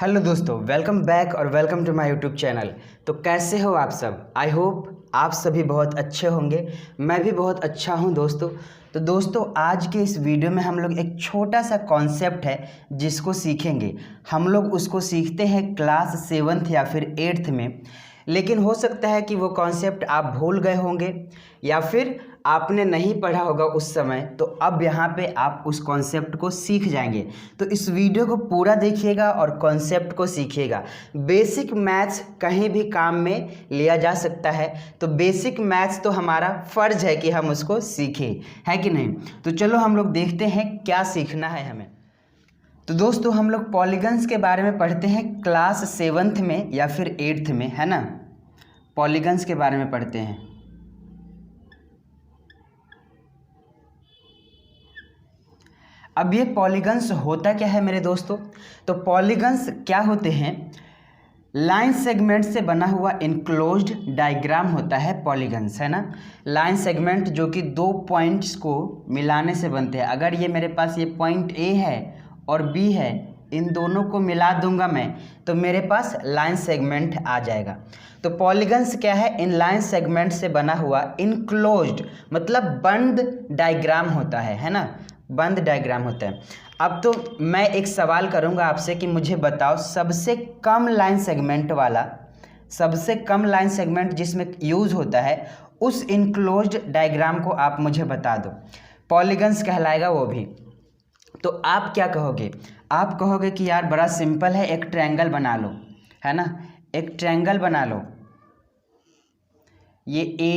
Hello दोस्तों, welcome back और welcome to my YouTube channel. तो कैसे हो आप सब? आई होप आप सभी बहुत अच्छे होंगे। मैं भी बहुत अच्छा हूं दोस्तों। तो दोस्तों, आज के इस वीडियो में हम लोग एक छोटा सा कॉन्सेप्ट है जिसको सीखेंगे। हम लोग उसको सीखते हैं क्लास 7th या फिर 8th में, लेकिन हो सकता है कि वो कॉन्सेप्ट आप भूल गए होंगे या फिर आपने नहीं पढ़ा होगा उस समय। तो अब यहाँ पे आप उस कॉन्सेप्ट को सीख जाएंगे। तो इस वीडियो को पूरा देखिएगा और कॉन्सेप्ट को सीखिएगा। बेसिक मैथ्स कहीं भी काम में लिया जा सकता है, तो बेसिक मैथ्स तो हमारा फर्ज है कि हम उसको सीखें, है कि नहीं? तो चलो हम लोग देखते हैं क्या सीखना है हमें। तो दोस्तों, हम लोग पॉलीगन्स के बारे में पढ़ते हैं क्लास 7th में या फिर 8th में, है ना। पॉलीगन्स के बारे में पढ़ते हैं। अब ये पॉलीगन्स होता क्या है मेरे दोस्तों? तो पॉलीगन्स क्या होते हैं? लाइन सेगमेंट से बना हुआ इनक्लोज्ड डायग्राम होता है पॉलीगन्स, है ना। लाइन सेगमेंट जो कि दो पॉइंट्स को मिलाने से बनते हैं। अगर ये मेरे पास ये पॉइंट ए है और बी है, इन दोनों को मिला दूंगा मैं, तो मेरे पास लाइन सेगमेंट आ जाएगा। तो पॉलीगन्स क्या है? इन लाइन सेगमेंट से बना हुआ इनक्लोज्ड मतलब बंद डायग्राम होता है ना। बंद डायग्राम होता है। अब तो मैं एक सवाल करूंगा आपसे कि मुझे बताओ, सबसे कम लाइन सेगमेंट वाला, सबसे कम लाइन सेगमेंट जिसमें यूज होता है, उस इनक्लोज्ड डायग्राम को आप मुझे बता दो। पॉलीगन्स कहलाएगा वो भी। तो आप क्या कहोगे? आप कहोगे कि यार बड़ा सिंपल है, एक ट्रायंगल बना लो, है ना। एक ट्रायंगल बना लो, ये ए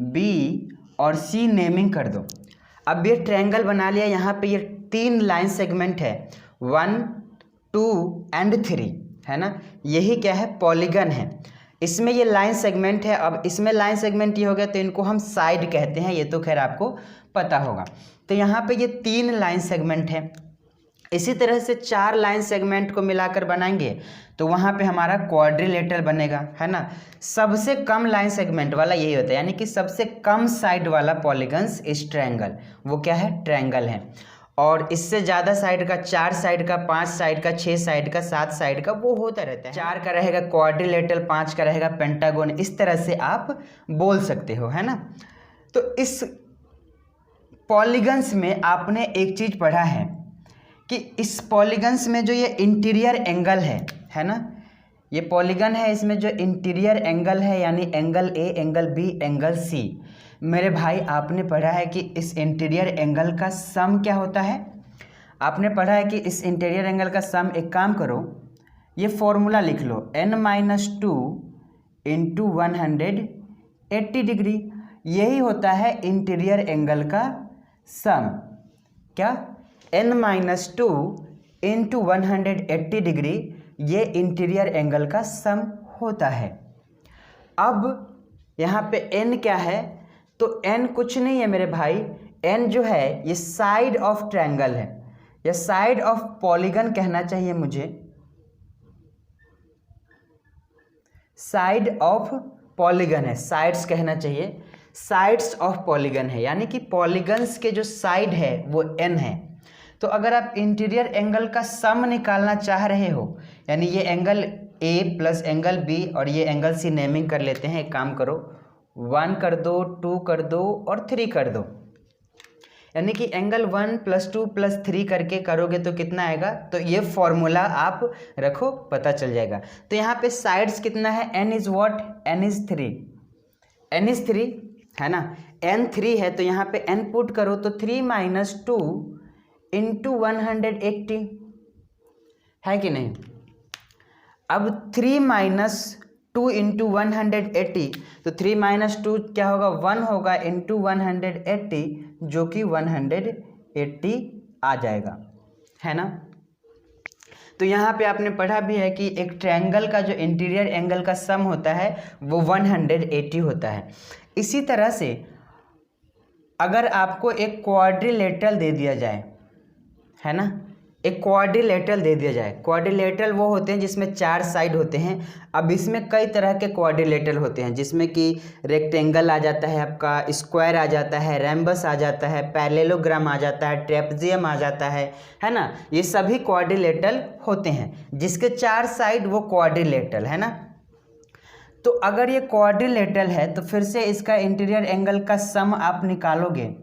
बी और सी नेमिंग कर दो। अब ये ट्रायंगल बना लिया, यहाँ पे ये 3 लाइन सेगमेंट है, 1, 2 एंड 3, है ना। यही क्या है? पॉलीगन है। इसमें ये लाइन सेगमेंट है। अब इसमें लाइन सेगमेंट ये हो गया, तो इनको हम साइड कहते हैं। ये तो खैर आपको पता होगा। तो यहाँ पे ये 3 लाइन सेगमेंट है। इसी तरह से 4 लाइन सेगमेंट को मिलाकर बनाएंगे तो वहाँ पे हमारा क्वाड्रिलेटरल बनेगा, है ना। सबसे कम लाइन सेगमेंट वाला यही होता है, यानी कि सबसे कम साइड वाला पॉलीगन्स इस ट्रायंगल, वो क्या है? ट्रायंगल है। और इससे ज़्यादा साइड का, 4 साइड का, 5 साइड का, 6 साइड का, 7 साइड का, वो होता रहता है। 4 का रहेगा क्वाड्रिलेटरल, 5 का रहेगा पेंटागोन। इस तरह से आप बोल सकते हो, है ना। तो इस पॉलीगन्स में आपने एक चीज़ पढ़ा है कि इस पॉलीगन्स में जो ये इंटीरियर एंगल है ना, ये पॉलीगन है, इसमें जो इंटीरियर एंगल है, यानी angle A, angle B, angle C, मेरे भाई आपने पढ़ा है कि इस इंटीरियर एंगल का सम क्या होता है? आपने पढ़ा है कि इस इंटीरियर एंगल का सम, एक काम करो, ये फॉर्मूला लिख लो, n-2 इंटू 180 डिग्री। यही होता है इंटीरियर एंगल का सम। क्या? n-2 इंटू 180 डिग्री, ये इंटीरियर एंगल का सम होता है। अब यहाँ पे n क्या है? तो n कुछ नहीं है मेरे भाई, n जो है ये साइड ऑफ ट्रायंगल है, या साइड ऑफ पॉलीगन कहना चाहिए मुझे। साइड ऑफ पॉलीगन है, साइड्स कहना चाहिए, साइड्स ऑफ पॉलीगन है, यानी कि पॉलीगन्स के जो साइड है वो n है। तो अगर आप इंटीरियर एंगल का सम निकालना चाह रहे हो, यानी ये angle A plus angle B और ये एंगल C नेमिंग कर लेते हैं। एक काम करो, 1 कर दो, 2 कर दो और 3 कर दो, यानी कि एंगल 1 + 2 + 3 करके करोगे तो कितना आएगा? तो ये फॉर्मूला आप रखो, पता चल जाएगा। तो यहाँ पे साइड्स कितना है? n is what? n is 3, n is 3, है ना। n 3 है, तो यहाँ पे n पुट करो, तो 3 - 2 इंटू 180, है कि नहीं। अब 3 - 2 इंटू 180, तो 3 - 2 क्या होगा? 1 होगा, इंटू 180, जो कि 180 आ जाएगा, है ना। तो यहाँ पे आपने पढ़ा भी है कि एक ट्रायंगल का जो इंटीरियर एंगल का सम होता है वो 180 होता है। इसी तरह से अगर आपको एक क्वाड्रिलेटरल दे दिया जाए, है ना, एक क्वाड्रिलेटरल दे दिया जाए। क्वाड्रिलेटरल वो होते हैं जिसमें 4 साइड होते हैं। अब इसमें कई तरह के क्वाड्रिलेटरल होते हैं जिसमें कि रेक्टेंगल आ जाता है, आपका स्क्वायर आ जाता है, रैम्बस आ जाता है, पैरेललोग्राम आ जाता है, ट्रेपेजियम आ जाता है ना। ये सभी क्वाड्रिलेटरल होते हैं जिसके 4 साइड वो क्वाड्रिलेटरल है ना। तो अगर ये क्वाड्रिलेटरल है तो फिर से इसका इंटीरियर एंगल का सम आप निकालोगे,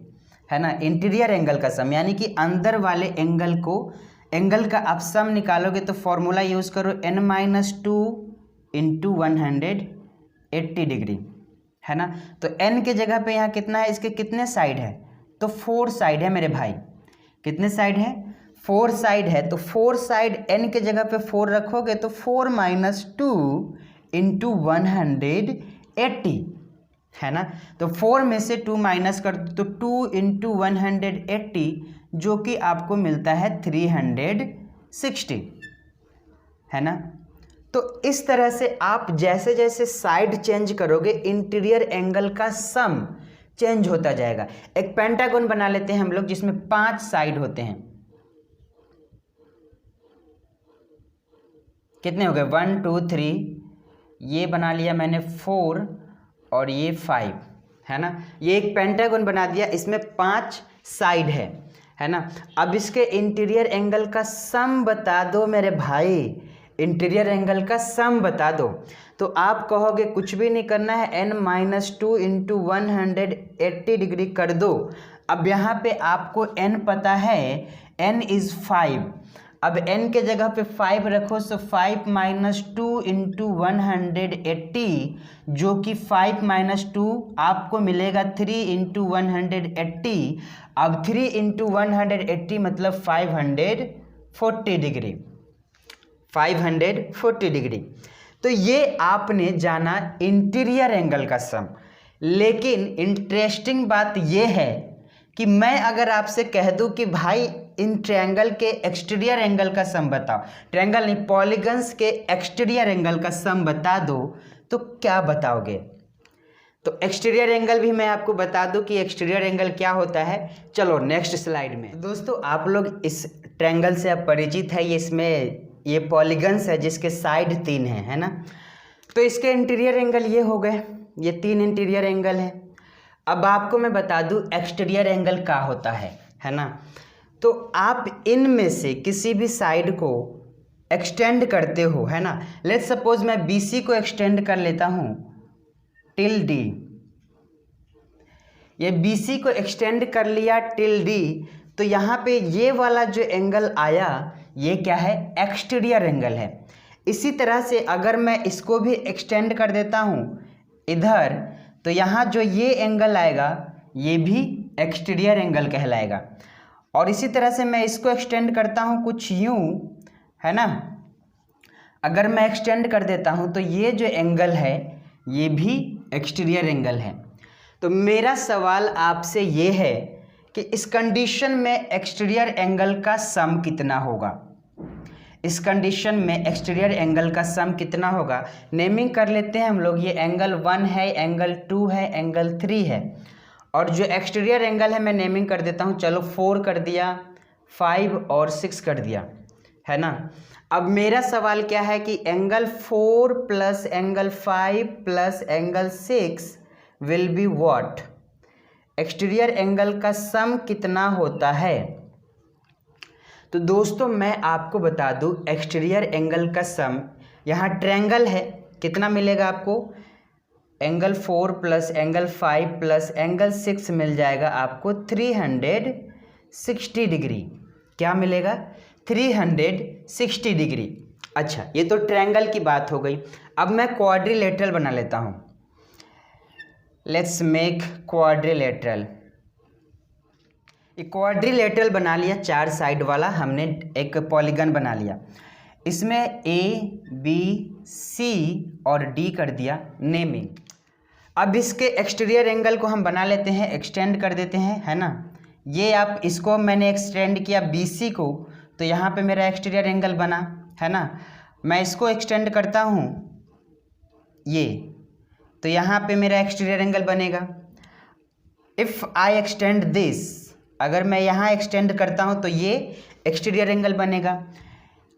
है ना। इंटीरियर एंगल का सम यानी कि अंदर वाले एंगल का आप सम निकालोगे तो फॉर्मूला यूज़ करो n-2 इंटू 180 डिग्री, है ना। तो n के जगह पे यहाँ कितना है, इसके कितने साइड है, तो 4 साइड है मेरे भाई। कितने साइड है, 4 साइड है। तो 4 साइड n के जगह पे 4 रखोगे तो 4 - 2 इंटू 180, है ना। तो 4 में से 2 माइनस कर दो तो 2 इंटू 180 जो कि आपको मिलता है 360, है ना। तो इस तरह से आप जैसे जैसे साइड चेंज करोगे इंटीरियर एंगल का सम चेंज होता जाएगा। एक पेंटागन बना लेते हैं हम लोग जिसमें 5 साइड होते हैं। कितने हो गए, 1 2 3, ये बना लिया मैंने 4 और ये 5, है ना। ये एक पेंटागन बना दिया, इसमें 5 साइड है ना। अब इसके इंटीरियर एंगल का सम बता दो मेरे भाई, इंटीरियर एंगल का सम बता दो। तो आप कहोगे कुछ भी नहीं करना है, n-2 इंटू 180 डिग्री कर दो। अब यहाँ पे आपको n पता है, n इज़ 5। अब n के जगह पे 5 रखो तो 5 - 2 इंटू 180 जो कि 5 - 2 आपको मिलेगा 3 इंटू 180। अब 3 इंटू 180 मतलब 540 डिग्री, 540 डिग्री। तो ये आपने जाना इंटीरियर एंगल का सम। लेकिन इंटरेस्टिंग बात ये है कि मैं अगर आपसे कह दूं कि भाई इन ट्रायंगल के एक्सटीरियर एंगल का सम बताओ, ट्रायंगल नहीं पॉलीगन्स के एक्सटीरियर एंगल का सम बता दो, तो क्या बताओगे। तो एक्सटीरियर एंगल भी मैं आपको बता दूं कि एक्सटीरियर एंगल क्या होता है। चलो नेक्स्ट स्लाइड में। दोस्तों आप लोग इस ट्रायंगल से आप परिचित है, इसमें ये पॉलीगन्स है जिसके साइड 3 है ना। तो इसके इंटीरियर एंगल ये हो गए, ये 3 इंटीरियर एंगल है। अब आपको मैं बता दूं एक्सटीरियर एंगल क्या होता है ना। तो आप इनमें से किसी भी साइड को एक्सटेंड करते हो, है ना। लेट्स सपोज मैं BC को एक्सटेंड कर लेता हूँ टिल D। ये BC को एक्सटेंड कर लिया टिल D, तो यहाँ पे ये वाला जो एंगल आया ये क्या है, एक्सटीरियर एंगल है। इसी तरह से अगर मैं इसको भी एक्सटेंड कर देता हूँ इधर, तो यहाँ जो ये एंगल आएगा ये भी एक्सटीरियर एंगल कहलाएगा। और इसी तरह से मैं इसको एक्सटेंड करता हूँ कुछ यूँ, है ना। अगर मैं एक्सटेंड कर देता हूँ तो ये जो एंगल है ये भी एक्सटीरियर एंगल है। तो मेरा सवाल आपसे ये है कि इस कंडीशन में एक्सटीरियर एंगल का सम कितना होगा। इस कंडीशन में एक्सटीरियर एंगल का सम कितना होगा। नेमिंग कर लेते हैं हम लोग। ये एंगल 1 है, एंगल 2 है, एंगल 3 है। और जो एक्सटीरियर एंगल है मैं नेमिंग कर देता हूँ। चलो 4 कर दिया, 5 और 6 कर दिया, है ना। अब मेरा सवाल क्या है कि angle 4 plus angle 5 plus angle 6 will be what. Exterior angle का सम कितना होता है। तो दोस्तों मैं आपको बता दूं एक्सटीरियर एंगल का सम, यहाँ ट्रायंगल है, कितना मिलेगा आपको, angle 4 plus angle 5 plus angle 6 मिल जाएगा आपको 360 डिग्री। क्या मिलेगा, 360 डिग्री। अच्छा ये तो ट्रायंगल की बात हो गई। अब मैं क्वाड्रिलेटरल बना लेता हूँ। Let's make quadrilateral. ये क्वाड्रिलेटरल बना लिया, 4 साइड वाला हमने एक पॉलीगन बना लिया। इसमें A, B, C और D कर दिया नेमिंग। अब इसके एक्सटीरियर एंगल को हम बना लेते हैं, एक्सटेंड कर देते हैं, है ना। ये आप इसको मैंने एक्सटेंड किया BC को, तो यहाँ पे मेरा एक्सटीरियर एंगल बना, है ना। मैं इसको एक्सटेंड करता हूँ ये, तो यहाँ पे मेरा एक्सटीरियर एंगल बनेगा। इफ़ आई एक्सटेंड दिस, अगर मैं यहाँ एक्सटेंड करता हूँ तो ये एक्सटीरियर एंगल बनेगा।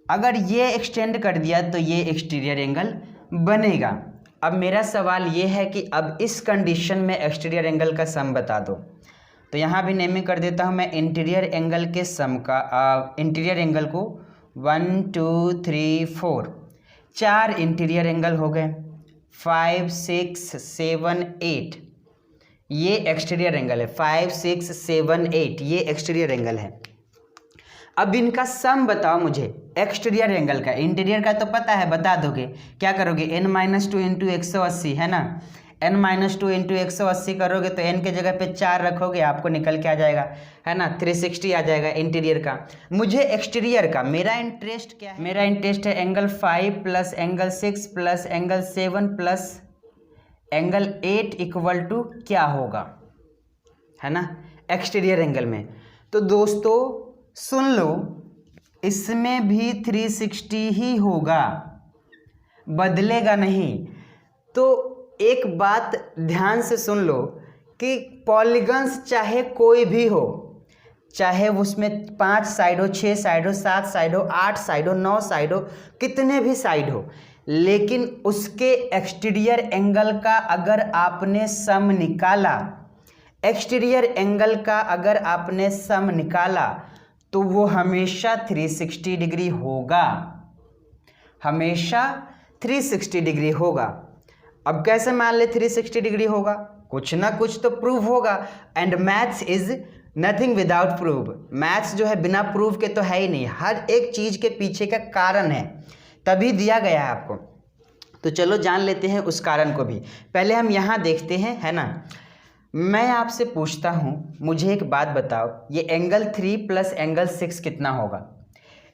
अगर ये एक्सटेंड कर दिया तो ये एक्सटीरियर एंगल बनेगा। अब मेरा सवाल ये है कि अब इस कंडीशन में एक्सटीरियर एंगल का सम बता दो। तो यहाँ भी नेमिंग कर देता हूँ मैं इंटीरियर एंगल के सम का, इंटीरियर एंगल को 1 2 3 4, 4 इंटीरियर एंगल हो गए, 5 6 7 8 ये एक्सटीरियर एंगल है, 5 6 7 8 ये एक्सटीरियर एंगल है। अब इनका सम बताओ मुझे एक्सटीरियर एंगल का। इंटीरियर का तो पता है, बता दोगे, क्या करोगे, n-2 इंटू 180 है ना, n-2 इंटू 180 करोगे तो n के जगह पे 4 रखोगे, आपको निकल के आ जाएगा, है ना, 360 आ जाएगा इंटीरियर का। मुझे एक्सटीरियर का मेरा इंटरेस्ट क्या है, मेरा इंटरेस्ट है angle 5 plus angle 6 plus angle 7 plus angle 8 equal to क्या होगा, है ना, एक्सटीरियर एंगल में। तो दोस्तों सुन लो, इसमें भी 360 ही होगा, बदलेगा नहीं। तो एक बात ध्यान से सुन लो कि पॉलीगन्स चाहे कोई भी हो, चाहे उसमें 5 साइड हो, 6 साइड हो, 7 साइड हो, 8 साइड हो, 9 साइड हो, कितने भी साइड हो, लेकिन उसके एक्सटीरियर एंगल का अगर आपने सम निकाला, एक्सटीरियर एंगल का अगर आपने सम निकाला तो वो हमेशा 360 डिग्री होगा, हमेशा 360 डिग्री होगा। अब कैसे मान ले 360 डिग्री होगा, कुछ ना कुछ तो प्रूव होगा। And maths is nothing without proof. Maths जो है बिना प्रूफ के तो है ही नहीं, हर एक चीज के पीछे का कारण है, तभी दिया गया है आपको। तो चलो जान लेते हैं उस कारण को भी। पहले हम यहाँ देखते हैं, है ना। मैं आपसे पूछता हूँ, मुझे एक बात बताओ, ये एंगल 3 प्लस एंगल 6 कितना होगा,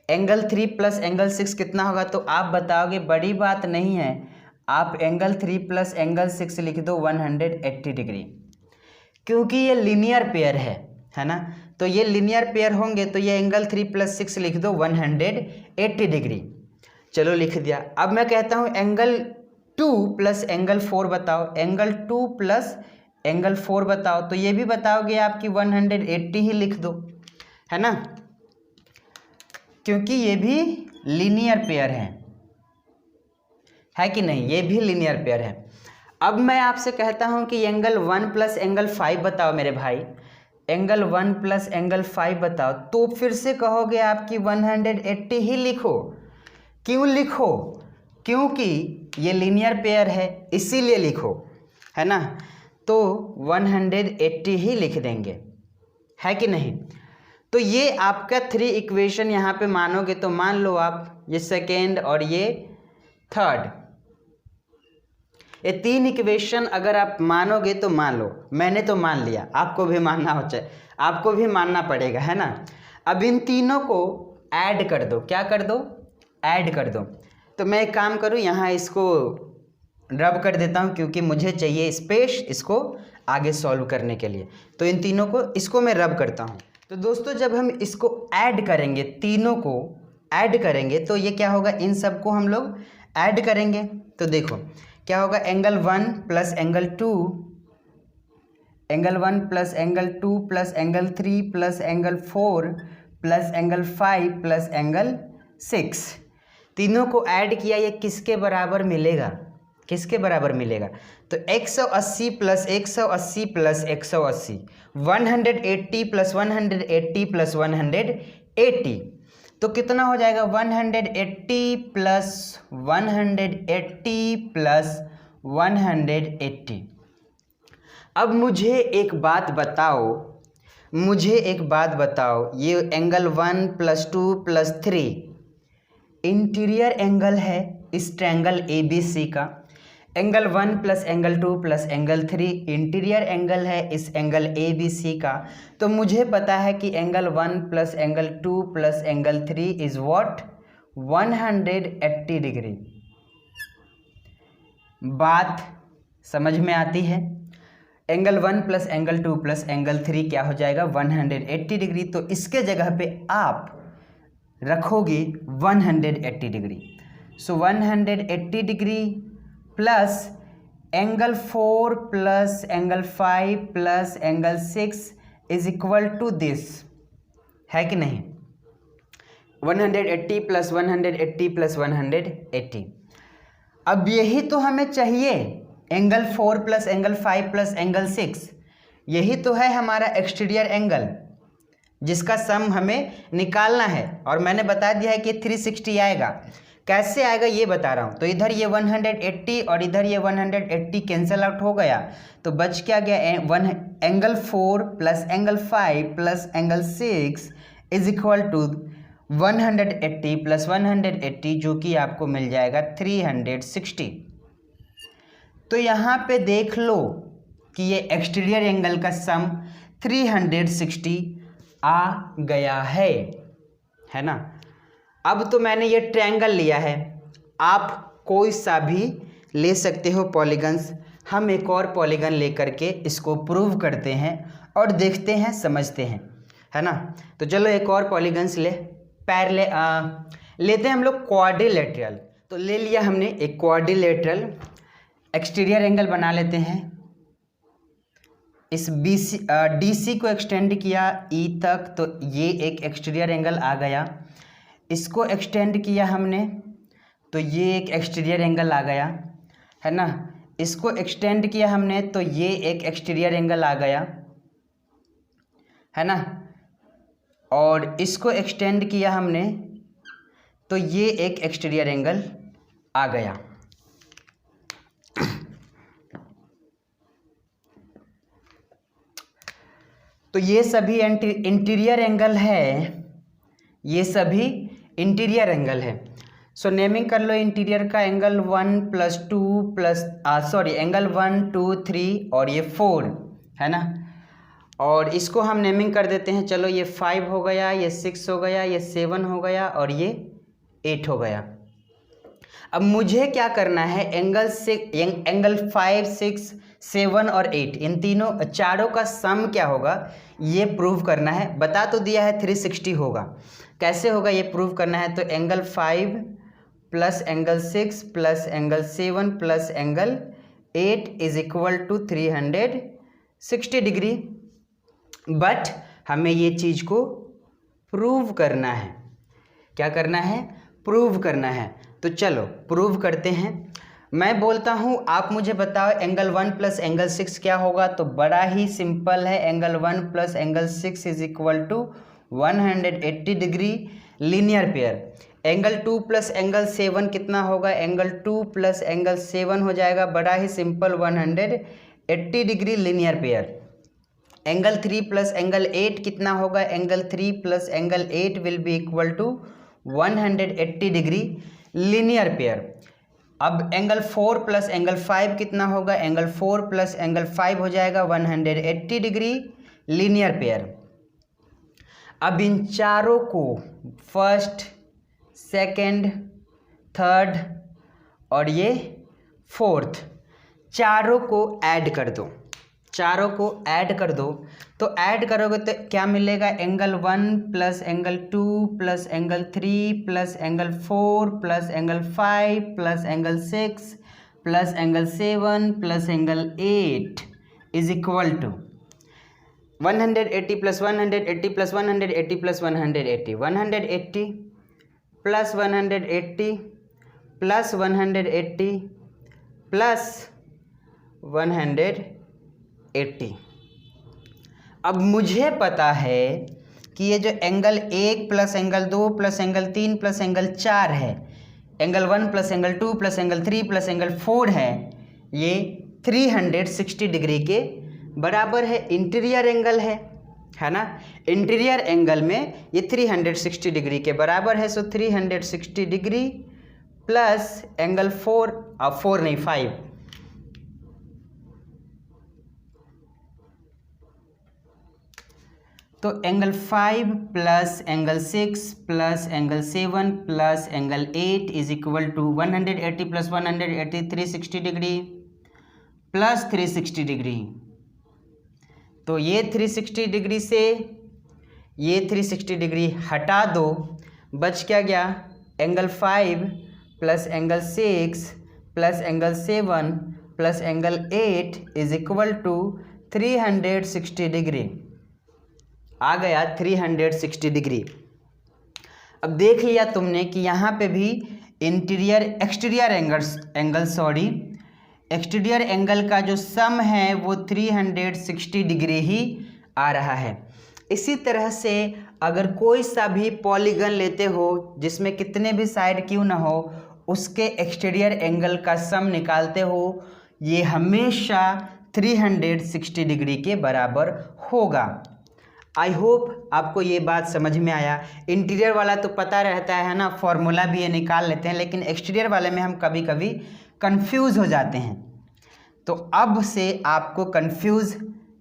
एंगल 3 प्लस एंगल 6 कितना होगा, तो आप बताओगे बड़ी बात नहीं है, आप एंगल 3 प्लस एंगल 6 लिख दो 180 डिग्री, क्योंकि ये लीनियर पेयर है ना। तो ये लीनियर पेयर होंगे तो ये एंगल 3 प्लस 6 लिख दो 180 डिग्री। चलो लिख दिया। अब मैं कहता हूँ एंगल 2 प्लस एंगल 4 बताओ, एंगल 2 प्लस एंगल 4 बताओ, तो ये भी बताओगे आपकी 180 ही लिख दो, है ना, क्योंकि ये भी लीनियर पेयर है कि नहीं, ये भी लीनियर पेयर है। अब मैं आपसे कहता हूं कि एंगल 1 प्लस एंगल 5 बताओ मेरे भाई, एंगल 1 प्लस एंगल 5 बताओ, तो फिर से कहोगे आपकी 180 ही लिखो। क्यों लिखो, क्योंकि ये लीनियर पेयर है इसीलिए लिखो, है ना। तो 180 ही लिख देंगे, है कि नहीं। तो ये आपका 3 इक्वेशन यहाँ पे मानोगे तो मान लो आप, ये सेकेंड और ये थर्ड, ये 3 इक्वेशन अगर आप मानोगे तो मान लो, मैंने तो मान लिया, आपको भी मानना हो, चाहे आपको भी मानना पड़ेगा, है ना। अब इन तीनों को ऐड कर दो, क्या कर दो, ऐड कर दो। तो मैं एक काम करूँ, यहाँ इसको रब कर देता हूँ, क्योंकि मुझे चाहिए स्पेस इसको आगे सॉल्व करने के लिए। तो इन तीनों को, इसको मैं रब करता हूँ। तो दोस्तों जब हम इसको ऐड करेंगे, तीनों को ऐड करेंगे, तो ये क्या होगा, इन सबको हम लोग ऐड करेंगे। तो देखो क्या होगा, angle 1 plus angle 2, angle 1 plus angle 2 plus angle 3 plus angle 4 plus angle 5 plus angle 6, तीनों को ऐड किया, ये किसके बराबर मिलेगा, किसके बराबर मिलेगा, तो 180 प्लस 180 प्लस 180, 180 प्लस 180 प्लस 180, तो कितना हो जाएगा, 180 प्लस 180 प्लस 180। अब मुझे एक बात बताओ, मुझे एक बात बताओ, ये angle 1 plus 2 plus 3 interior angle है इस ट्रायंगल ABC का, angle 1 plus angle 2 plus angle 3 interior angle है इस एंगल ABC का। तो मुझे पता है कि angle 1 plus angle 2 plus angle 3 is what, 180 degree. बात समझ में आती है। Angle 1 plus angle 2 plus angle 3 क्या हो जाएगा, 180 डिग्री। तो इसके जगह पे आप रखोगे 180 degree. So 180 degree plus angle 4 plus angle 5 plus angle 6 is equal to this, है कि नहीं। 180 प्लस 180 प्लस 180। अब यही तो हमें चाहिए, angle 4 plus angle 5 plus angle 6, यही तो है हमारा एक्सटीरियर एंगल जिसका सम हमें निकालना है। और मैंने बता दिया है कि 360 आएगा। कैसे आएगा ये बता रहा हूँ। तो इधर ये 180 और इधर ये 180 कैंसिल आउट हो गया, तो बच क्या गया, angle 4 plus angle 5 plus angle 6 is equal to 180 plus 180, जो कि आपको मिल जाएगा 360। तो यहाँ पे देख लो कि ये एक्सटीरियर एंगल का सम 360 आ गया है ना। अब तो मैंने ये ट्रायंगल लिया है, आप कोई सा भी ले सकते हो पॉलीगन्स। हम एक और पॉलीगन लेकर के इसको प्रूव करते हैं और देखते हैं, समझते हैं, है ना। तो चलो एक और पॉलीगन्स लेते हैं हम लोग क्वाड्रिलेटरल। तो ले लिया हमने एक क्वाड्रिलेटरल, एक्सटीरियर एंगल बना लेते हैं। इस DC को एक्सटेंड किया E तक, तो ये एक एक्सटीरियर एंगल आ गया। इसको एक्सटेंड किया हमने, तो ये एक एक्सटीरियर एंगल आ गया, है ना। इसको एक्सटेंड किया हमने, तो ये एक एक्सटीरियर एंगल आ गया, है ना। और इसको एक्सटेंड किया हमने, तो ये एक एक्सटीरियर एंगल आ गया। तो ये सभी इंटीरियर एंगल है, ये सभी इंटीरियर एंगल है। सो नेमिंग कर लो इंटीरियर का, एंगल 1 प्लस 2 प्लस एंगल 1 2 3 और ये 4, है ना। और इसको हम नेमिंग कर देते हैं। चलो ये 5 हो गया, ये 6 हो गया, ये 7 हो गया और ये 8 हो गया। अब मुझे क्या करना है, एंगल 5 6 7 और 8, इन तीनों चारों का सम क्या होगा ये प्रूव करना है। बता तो दिया है 360 होगा, कैसे होगा ये प्रूव करना है। तो angle 5 plus angle 6 plus angle 7 plus angle 8 is equal to 360 degree. But हमें ये चीज़ को प्रूव करना है। क्या करना है, प्रूव करना है। तो चलो प्रूव करते हैं। मैं बोलता हूँ, आप मुझे बताओ एंगल 1 प्लस एंगल 6 क्या होगा। तो बड़ा ही सिंपल है, angle 1 plus angle 6 is equal to 180 degree linear pair. Angle 2 plus angle 7 कितना होगा, एंगल 2 प्लस एंगल 7 हो जाएगा, बड़ा ही simple 180 degree linear pair. Angle 3 plus angle 8 कितना होगा, angle 3 plus angle 8 will be equal to 180 degree linear pair. अब angle 4 plus angle 5 कितना होगा, एंगल 4 प्लस एंगल 5 हो जाएगा 180 डिग्री लीनियर पेयर। अब इन चारों को फर्स्ट, सेकंड, थर्ड और ये फोर्थ, चारों को ऐड कर दो, चारों को ऐड कर दो। तो ऐड करोगे तो क्या मिलेगा, angle 1 plus angle 2 plus angle 3 plus angle 4 plus angle 5 plus angle 6 plus angle 7 plus angle 8 is equal to 180 plus 180 plus 180 plus 180, 180 plus 180 plus 180 plus 180। अब मुझे पता है कि ये जो angle 1 plus angle 2 plus angle 3 plus angle 4 है, angle 1 plus angle 2 plus angle 3 plus angle 4 है, ये 360 डिग्री के बराबर है। इंटीरियर एंगल है ना। इंटीरियर एंगल में ये 360 डिग्री के बराबर है। सो 360 डिग्री प्लस एंगल 5, तो angle 5 plus angle 6 plus angle 7 plus angle 8 is equal to 180 plus 180 360 degree plus 360 degree. तो ये 360 डिग्री से ये 360 डिग्री हटा दो, बच क्या गया, angle 5 plus angle 6 plus angle 7 plus angle 8 is equal to 360 degree. आ गया 360 डिग्री। अब देख लिया तुमने कि यहाँ पे भी एक्सटीरियर एंगल का जो सम है वो 360 डिग्री ही आ रहा है। इसी तरह से अगर कोई सा भी पॉलीगन लेते हो जिसमें कितने भी साइड क्यों ना हो, उसके एक्सटीरियर एंगल का सम निकालते हो, ये हमेशा 360 डिग्री के बराबर होगा। आई होप आपको ये बात समझ में आया। इंटीरियर वाला तो पता रहता है ना, फॉर्मूला भी ये निकाल लेते हैं, लेकिन एक्सटीरियर वाले में हम कभी कभी कंफ्यूज हो जाते हैं। तो अब से आपको कंफ्यूज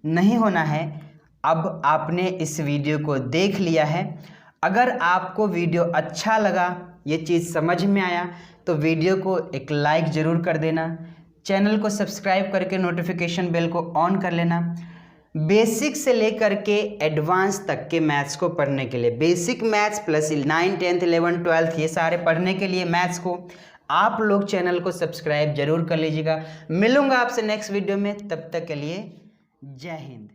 नहीं होना है। अब आपने इस वीडियो को देख लिया है। अगर आपको वीडियो अच्छा लगा, ये चीज़ समझ में आया, तो वीडियो को एक लाइक ज़रूर कर देना, चैनल को सब्सक्राइब करके नोटिफिकेशन बेल को ऑन कर लेना। बेसिक से लेकर के एडवांस तक के मैथ्स को पढ़ने के लिए, बेसिक मैथ्स प्लस 9, 10, 11, 12 ये सारे पढ़ने के लिए मैथ्स को आप लोग चैनल को सब्सक्राइब जरूर कर लीजिएगा। मिलूंगा आपसे नेक्स्ट वीडियो में, तब तक के लिए जय हिंद।